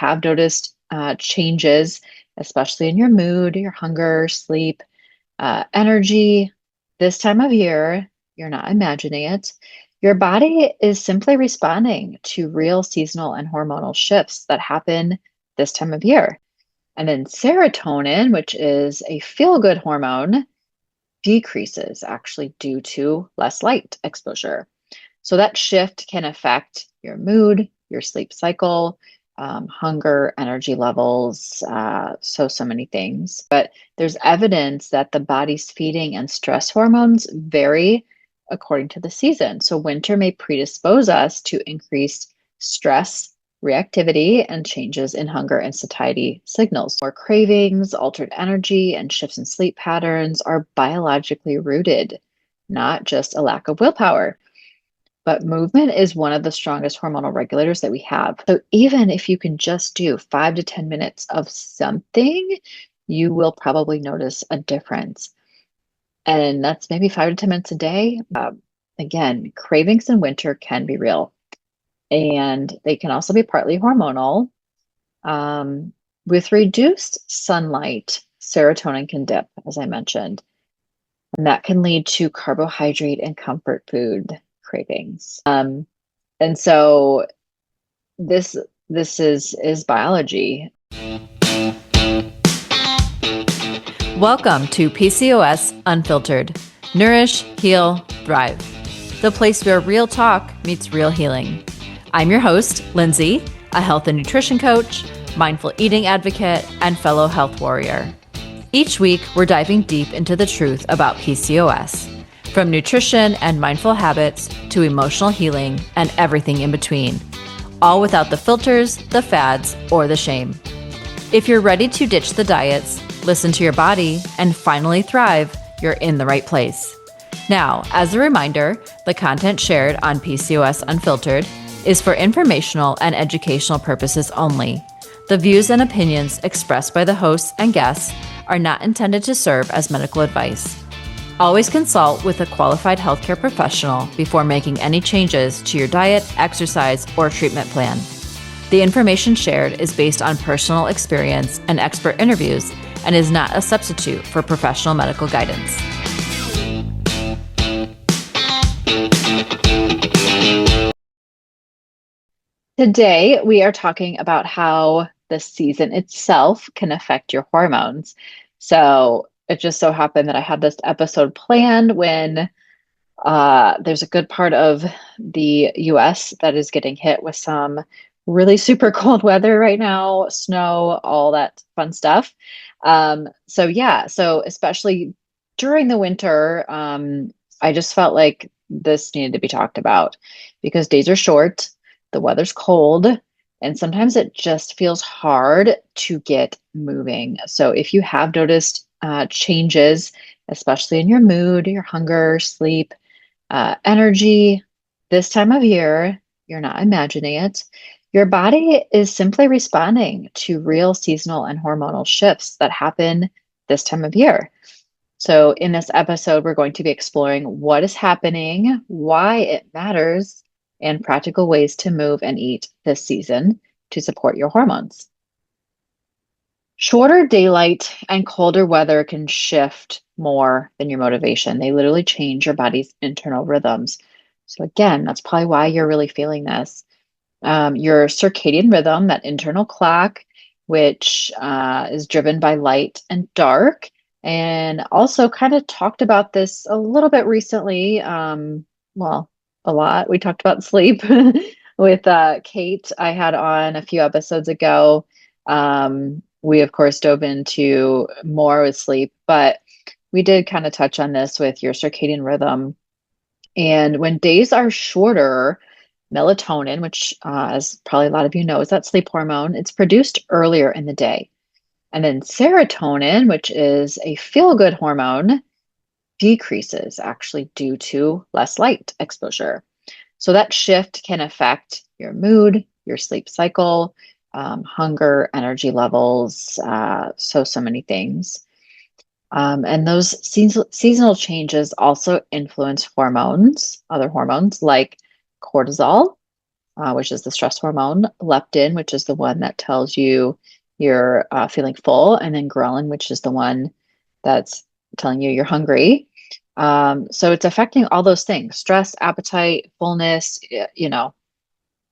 have noticed changes, especially in your mood, your hunger, sleep, energy, this time of year, you're not imagining it. Your body is simply responding to real seasonal and hormonal shifts that happen this time of year. And then serotonin, which is a feel-good hormone, decreases actually due to less light exposure. So that shift can affect your mood, your sleep cycle, hunger, energy levels, so many things. But there's evidence that the body's feeding and stress hormones vary according to the season. So winter may predispose us to increased stress reactivity and changes in hunger and satiety signals. More cravings, altered energy, and shifts in sleep patterns are biologically rooted, not just a lack of willpower. But movement is one of the strongest hormonal regulators that we have. So even if you can just do 5 to 10 minutes of something, you will probably notice a difference. And that's maybe 5 to 10 minutes a day. Again, cravings in winter can be real. And they can also be partly hormonal. With reduced sunlight, serotonin can dip, as I mentioned. And that can lead to carbohydrate and comfort food cravings. And so this is biology. Welcome to PCOS Unfiltered. Nourish, heal, thrive. The place where real talk meets real healing. I'm your host, Lindsie, a health and nutrition coach, mindful eating advocate, and fellow health warrior. Each week, we're diving deep into the truth about PCOS, from nutrition and mindful habits to emotional healing and everything in between, all without the filters, the fads, or the shame. If you're ready to ditch the diets, listen to your body, and finally thrive, you're in the right place. Now, as a reminder, the content shared on PCOS Unfiltered is for informational and educational purposes only. The views and opinions expressed by the hosts and guests are not intended to serve as medical advice. Always consult with a qualified healthcare professional before making any changes to your diet, exercise, or treatment plan. The information shared is based on personal experience and expert interviews and is not a substitute for professional medical guidance. Today, we are talking about how the season itself can affect your hormones. So it just so happened that I had this episode planned when there's a good part of the US that is getting hit with some really super cold weather right now, snow, all that fun stuff. So especially during the winter, I just felt like this needed to be talked about because days are short, the weather's cold, and sometimes it just feels hard to get moving. So if you have noticed changes, especially in your mood, your hunger, sleep, energy, this time of year, you're not imagining it. Your body is simply responding to real seasonal and hormonal shifts that happen this time of year. So in this episode, we're going to be exploring what is happening, why it matters, and practical ways to move and eat this season to support your hormones. Shorter daylight and colder weather can shift more than your motivation. They literally change your body's internal rhythms. So again, that's probably why you're really feeling this. Your circadian rhythm, that internal clock, which is driven by light and dark, and also kind of talked about this a little bit recently. Well, a lot. We talked about sleep with Kate, I had on a few episodes ago. We, of course, dove into more with sleep, but we did kind of touch on this with your circadian rhythm. And when days are shorter, melatonin, which, as probably a lot of you know, is that sleep hormone, it's produced earlier in the day. And then serotonin, which is a feel-good hormone, decreases actually due to less light exposure. So that shift can affect your mood, your sleep cycle, hunger, energy levels, so many things. And those seasonal changes also influence hormones, other hormones like cortisol, which is the stress hormone, leptin, which is the one that tells you you're feeling full, and then ghrelin, which is the one that's telling you you're hungry. So it's affecting all those things: stress, appetite, fullness,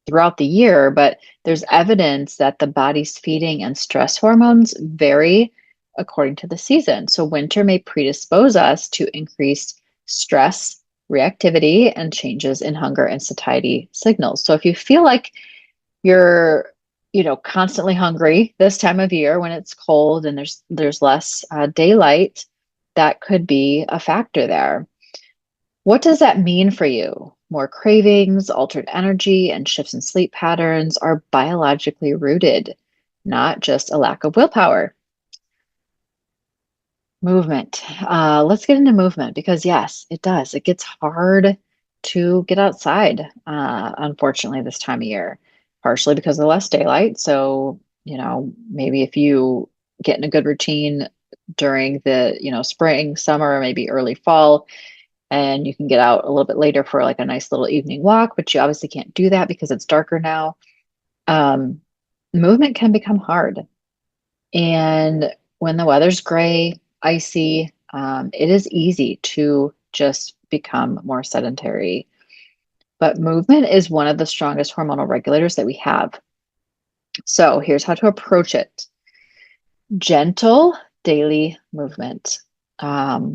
throughout the year. But there's evidence that the body's feeding and stress hormones vary according to the season. So winter may predispose us to increased stress reactivity and changes in hunger and satiety signals. So if you feel like you're constantly hungry this time of year when it's cold and there's less daylight, that could be a factor there. What does that mean for you? More cravings, altered energy, and shifts in sleep patterns are biologically rooted, not just a lack of willpower. Movement. Let's get into movement because, yes, it does. It gets hard to get outside, unfortunately, this time of year, partially because of less daylight. So, maybe if you get in a good routine during the, spring, summer, maybe early fall, and you can get out a little bit later for like a nice little evening walk, but you obviously can't do that because it's darker now. Um, Movement can become hard. And when the weather's gray, icy, it is easy to just become more sedentary. But movement is one of the strongest hormonal regulators that we have. So here's how to approach it: gentle daily movement. I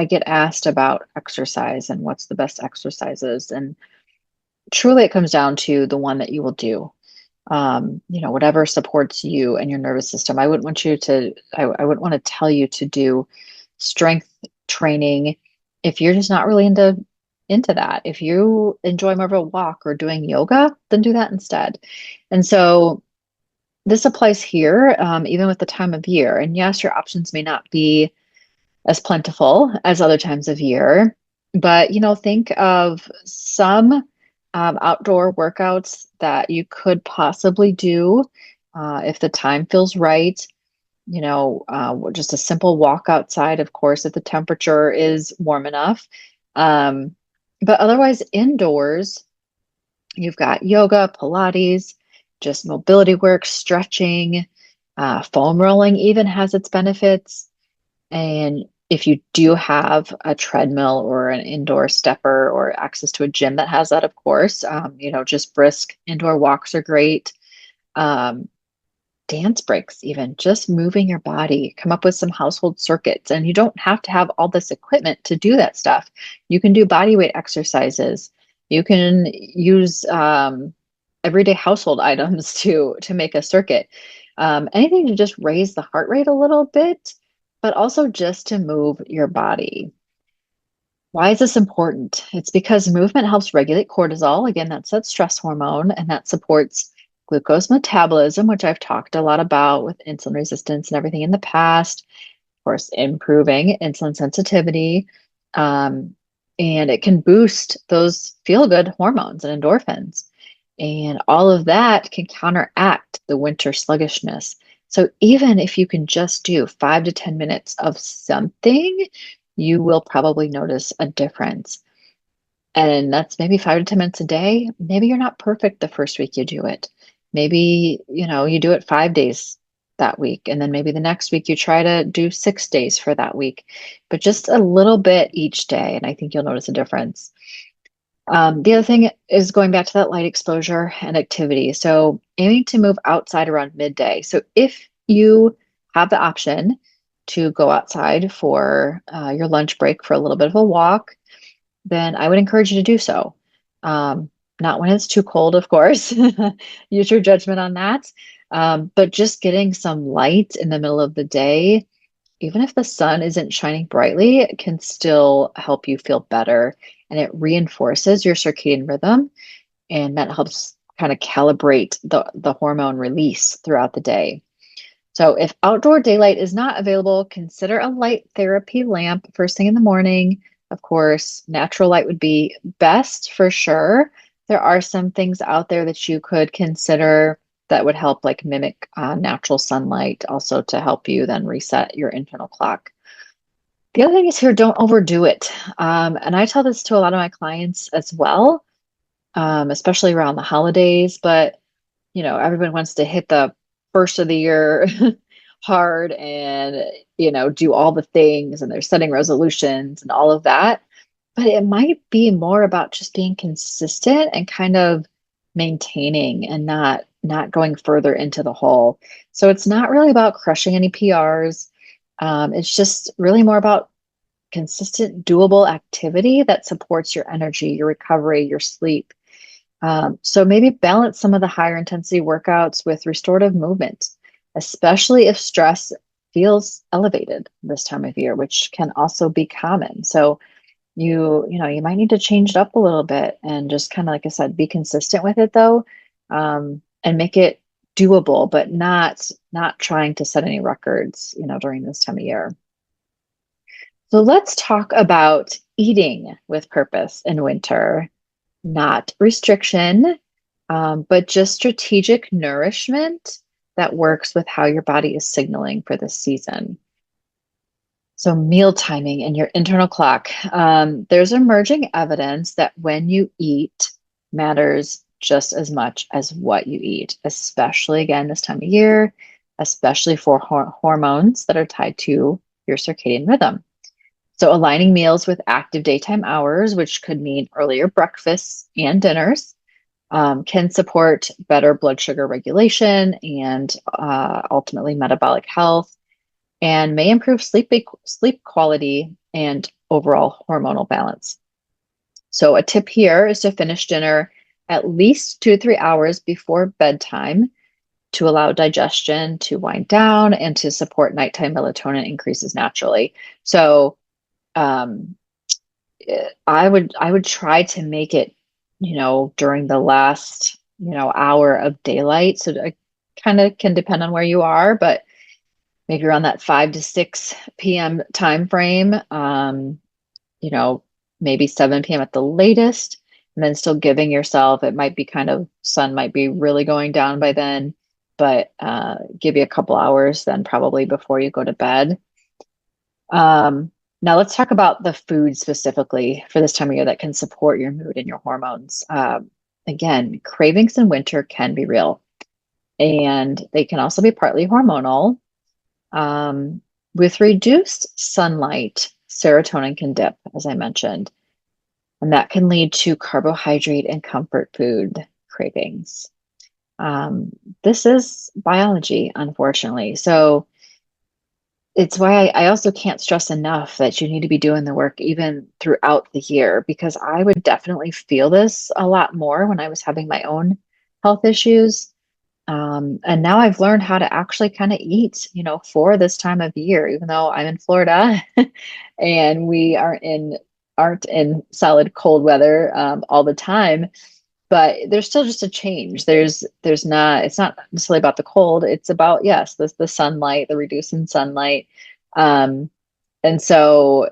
get asked about exercise and what's the best exercises. And truly, it comes down to the one that you will do. Whatever supports you and your nervous system. I wouldn't want to tell you to do strength training if you're just not really into that. If you enjoy more of a walk or doing yoga, then do that instead. And so this applies here, even with the time of year. And yes, your options may not be as plentiful as other times of year, but think of some outdoor workouts that you could possibly do if the time feels right. Just a simple walk outside, of course, if the temperature is warm enough. But otherwise, indoors, you've got yoga, Pilates, just mobility work, stretching, foam rolling even has its benefits. And if you do have a treadmill or an indoor stepper or access to a gym that has that, of course, just brisk indoor walks are great. Um, Dance breaks, even just moving your body, come up with some household circuits. And you don't have to have all this equipment to do that stuff. You can do body weight exercises. You can use everyday household items to make a circuit. Anything to just raise the heart rate a little bit, but also just to move your body. Why is this important? It's because movement helps regulate cortisol. Again, that's that stress hormone, and that supports glucose metabolism, which I've talked a lot about with insulin resistance and everything in the past. Of course, improving insulin sensitivity. And it can boost those feel-good hormones and endorphins. And all of that can counteract the winter sluggishness. So even if you can just do 5 to 10 minutes of something, you will probably notice a difference. And that's maybe 5 to 10 minutes a day. Maybe you're not perfect the first week you do it. Maybe, you do it 5 days that week. And then maybe the next week you try to do 6 days for that week, but just a little bit each day. And I think you'll notice a difference. The other thing is going back to that light exposure and activity. So aiming to move outside around midday. So if you have the option to go outside for your lunch break for a little bit of a walk, then I would encourage you to do so. Not when it's too cold, of course. Use your judgment on that. But just getting some light in the middle of the day, even if the sun isn't shining brightly, it can still help you feel better. And it reinforces your circadian rhythm. And that helps kind of calibrate the hormone release throughout the day. So if outdoor daylight is not available, consider a light therapy lamp first thing in the morning. Of course, natural light would be best for sure. There are some things out there that you could consider that would help, like mimic natural sunlight, also to help you then reset your internal clock. The other thing is here, don't overdo it. And I tell this to a lot of my clients as well. especially around the holidays. But, everyone wants to hit the first of the year hard and, do all the things and they're setting resolutions and all of that. But it might be more about just being consistent and kind of maintaining and not going further into the hole. So it's not really about crushing any PRs. It's just really more about consistent, doable activity that supports your energy, your recovery, your sleep. So maybe balance some of the higher intensity workouts with restorative movement, especially if stress feels elevated this time of year, which can also be common. So you might need to change it up a little bit and just kind of, like I said, be consistent with it though, and make it doable, but not trying to set any records, during this time of year. So let's talk about eating with purpose in winter, not restriction, but just strategic nourishment that works with how your body is signaling for this season. So, meal timing and your internal clock. There's emerging evidence that when you eat matters just as much as what you eat, especially again this time of year, especially for hormones that are tied to your circadian rhythm. So, aligning meals with active daytime hours, which could mean earlier breakfasts and dinners, can support better blood sugar regulation and ultimately metabolic health, and may improve sleep quality and overall hormonal balance. So a tip here is to finish dinner at least 2 to 3 hours before bedtime to allow digestion to wind down and to support nighttime melatonin increases naturally. So um, I would try to make it, during the last, hour of daylight. So it kind of can depend on where you are, but maybe around that 5 to 6 p.m. time frame, you know, maybe 7 p.m. at the latest, and then still giving yourself, it might be kind of, sun might be really going down by then, but give you a couple hours then probably before you go to bed. Now let's talk about the food specifically for this time of year that can support your mood and your hormones. Again, cravings in winter can be real, and they can also be partly hormonal. Um, with reduced sunlight, serotonin can dip, as I mentioned, and that can lead to carbohydrate and comfort food cravings. Um, this is biology, unfortunately. So it's why I also can't stress enough that you need to be doing the work even throughout the year, because I would definitely feel this a lot more when I was having my own health issues. And now I've learned how to actually kind of eat, for this time of year, even though I'm in Florida and we aren't in solid cold weather all the time. But there's still just a change. It's not necessarily about the cold. It's about, yes, the sunlight, the reducing sunlight. Um, and so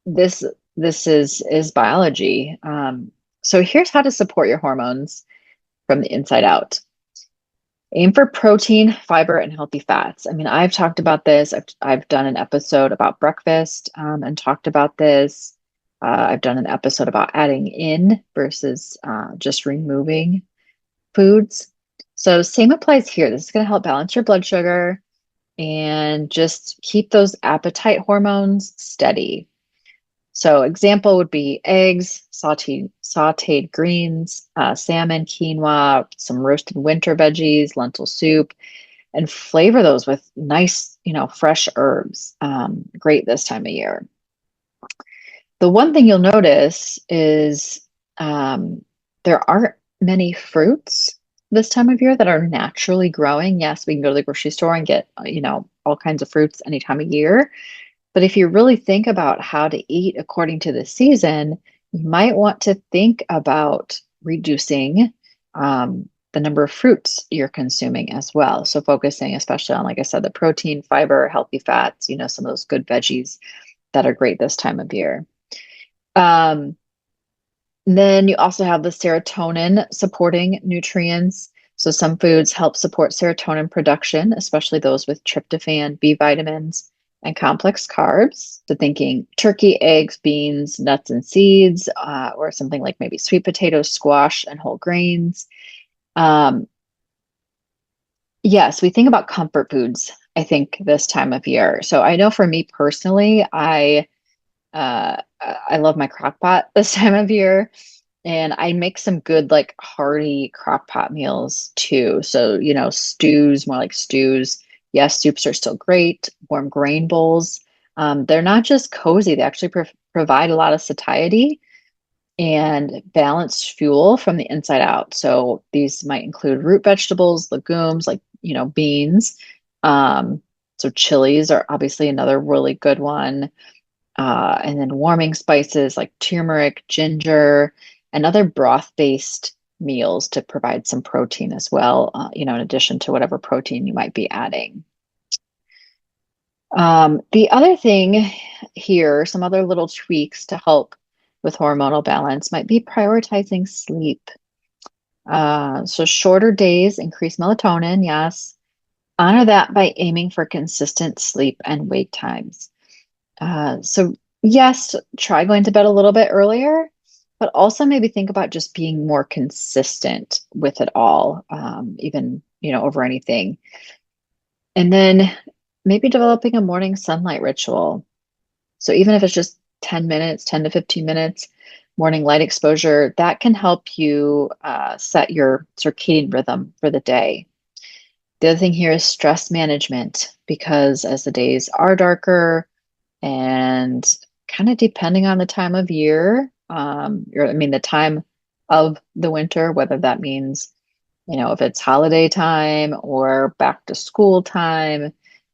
this this is biology. So here's how to support your hormones from the inside out. Aim for protein, fiber, and healthy fats. I mean, I've talked about this. I've done an episode about breakfast and talked about this. I've done an episode about adding in versus just removing foods. So same applies here. This is going to help balance your blood sugar and just keep those appetite hormones steady. So example would be eggs, sauteed greens, salmon, quinoa, some roasted winter veggies, lentil soup, and flavor those with nice, fresh herbs. Great this time of year. The one thing you'll notice is there aren't many fruits this time of year that are naturally growing. Yes, we can go to the grocery store and get, all kinds of fruits any time of year. But if you really think about how to eat according to the season, you might want to think about reducing the number of fruits you're consuming as well. So focusing especially on, like I said, the protein, fiber, healthy fats, some of those good veggies that are great this time of year. Then you also have the serotonin supporting nutrients. So some foods help support serotonin production, especially those with tryptophan, B vitamins, and complex carbs. So thinking turkey, eggs, beans, nuts, and seeds, or something like maybe sweet potatoes, squash, and whole grains. Um, yes, we think about comfort foods, I think, this time of year. So I know for me personally, I love my crock pot this time of year. And I make some good, like hearty crock pot meals too. So, stews, more like stews. Yes, soups are still great. Warm grain bowls. They're not just cozy, they actually provide a lot of satiety and balanced fuel from the inside out. So these might include root vegetables, legumes like, beans. Um, so chilies are obviously another really good one. And then warming spices like turmeric, ginger, and other broth-based meals to provide some protein as well, in addition to whatever protein you might be adding. The other thing here, some other little tweaks to help with hormonal balance might be prioritizing sleep. So shorter days increase melatonin, yes. Honor that by aiming for consistent sleep and wake times. So yes, try going to bed a little bit earlier, but also maybe think about just being more consistent with it all, even, over anything. And then maybe developing a morning sunlight ritual. So even if it's just 10 minutes, 10 to 15 minutes, morning light exposure, that can help you set your circadian rhythm for the day. The other thing here is stress management, because as the days are darker, and kind of depending on the time of year, the time of the winter, whether that means, if it's holiday time or back to school time,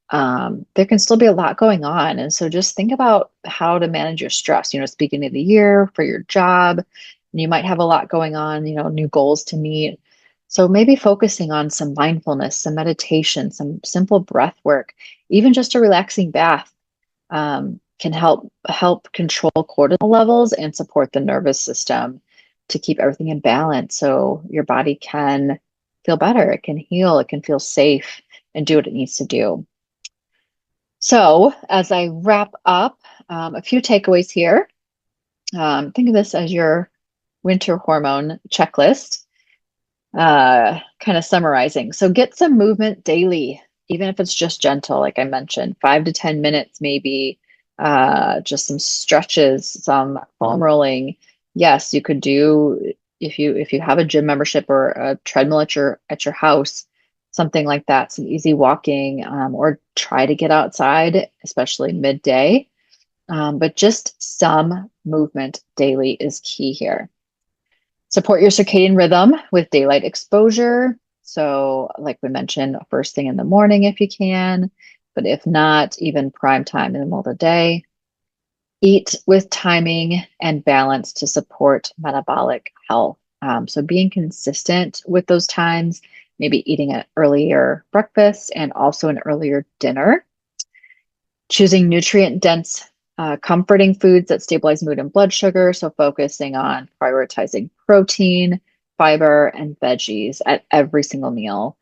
there can still be a lot going on. And so just think about how to manage your stress. It's beginning of the year for your job, and you might have a lot going on, new goals to meet. So maybe focusing on some mindfulness, some meditation, some simple breath work, even just a relaxing bath, can help control cortisol levels and support the nervous system to keep everything in balance, so your body can feel better, it can heal, it can feel safe, and do what it needs to do. So as I wrap up, a few takeaways here. Think of this as your winter hormone checklist. Kind of summarizing. So get some movement daily, even if it's just gentle, like I mentioned, 5 to 10 minutes, maybe, just some stretches, some foam rolling. Yes, you could do, if you have a gym membership or a treadmill at your house, something like that, some easy walking, or try to get outside, especially midday. But just some movement daily is key here. Support your circadian rhythm with daylight exposure. So, like we mentioned, first thing in the morning if you can, but if not, even prime time in the middle of the day. Eat with timing and balance to support metabolic health. So, being consistent with those times, maybe eating an earlier breakfast and also an earlier dinner. Choosing nutrient-dense, comforting foods that stabilize mood and blood sugar. So focusing on prioritizing protein, fiber, and veggies at every single meal.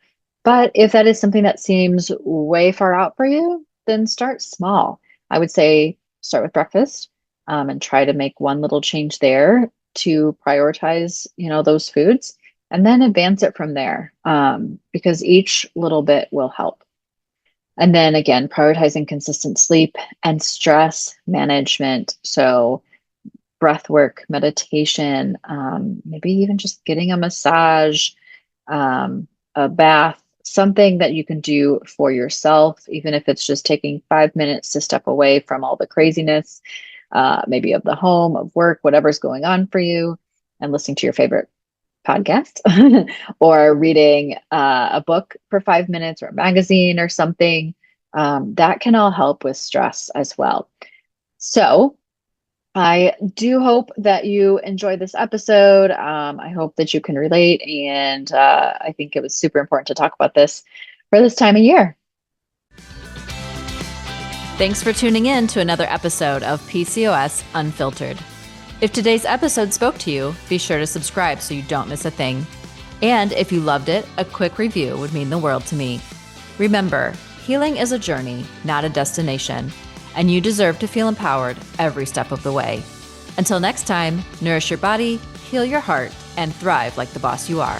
But if that is something that seems way far out for you, then start small. I would say start with breakfast, and try to make one little change there to prioritize, those foods, and then advance it from there, because each little bit will help. And then again, prioritizing consistent sleep and stress management. So breath work, meditation, maybe even just getting a massage, a bath, something that you can do for yourself, even if it's just taking 5 minutes to step away from all the craziness, maybe of the home, of work, whatever's going on for you, and listening to your favorite podcast or reading a book for 5 minutes or a magazine or something. That can all help with stress as well. So I do hope that you enjoyed this episode. I hope that you can relate. And I think it was super important to talk about this for this time of year. Thanks for tuning in to another episode of PCOS Unfiltered. If today's episode spoke to you, be sure to subscribe so you don't miss a thing. And if you loved it, a quick review would mean the world to me. Remember, healing is a journey, not a destination, and you deserve to feel empowered every step of the way. Until next time, nourish your body, heal your heart, and thrive like the boss you are.